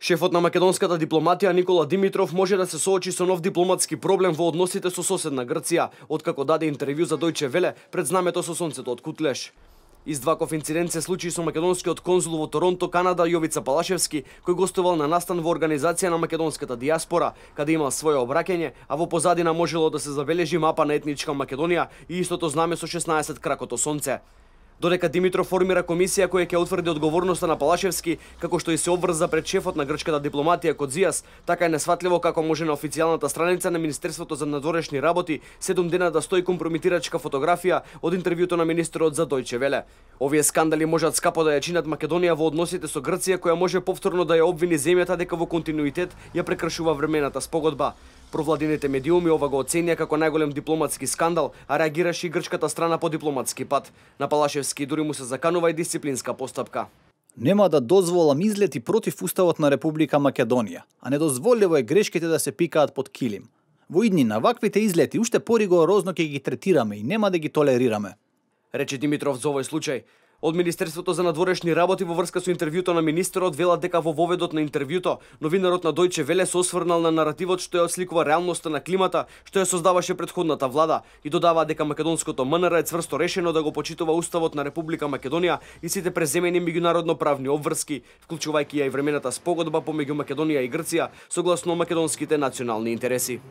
Шефот на македонската дипломатија Никола Димитров може да се соочи со нов дипломатски проблем во односите со соседна Грција, откако даде интервју за Дојче Веле пред знамето со сонцето од Кутлеш. Издваков инцидент се случи со македонскиот конзул во Торонто, Канада, Јовица Палашевски, кој гостувал на настан во организација на македонската диаспора, каде имал свое обраќање, а во позадина можело да се забележи мапа на етничка Македонија и истото знаме со 16 кракото сонце. Додека Димитров формира комисија која ќе утврди одговорноста на Палашевски, како што и се обврза пред шефот на грчката дипломатија Кодзијас, така е несватливо како може на официјалната страница на Министерството за надворешни работи 7 дена да стои компрометирачка фотографија од интервјуто на министерот за Дојче Веле. Овие скандали можат скапо да ја чинат Македонија во односите со Грција, која може повторно да ја обвини земјата дека во континуитет ја прекршува времената спогодба. Провладините медиуми ова го оценија како најголем дипломатски скандал, а реагираше и грчката страна по дипломатски пат. На Палашевски дури му се заканува и дисциплинска постапка. Нема да дозволам излети против Уставот на Република Македонија, а недозволиво е грешките да се пикаат под килим. Во иднина ваквите излети уште поригорозно ќе ги третираме и нема да ги толерираме, рече Димитров за овој случај. Од Министерството за надворешни работи во врска со интервјуто на министерот велат дека во воведот на интервјуто новинарот на Дојче Веле се осврнал на наративот што ја осликува реалноста на климата што ја создаваше претходната влада и додава дека македонското МНР е цврсто решено да го почитува Уставот на Република Македонија и сите преземени меѓународно правни обврски, вклучувајќи ја и времената спогодба помеѓу Македонија и Грција согласно македонските национални интереси.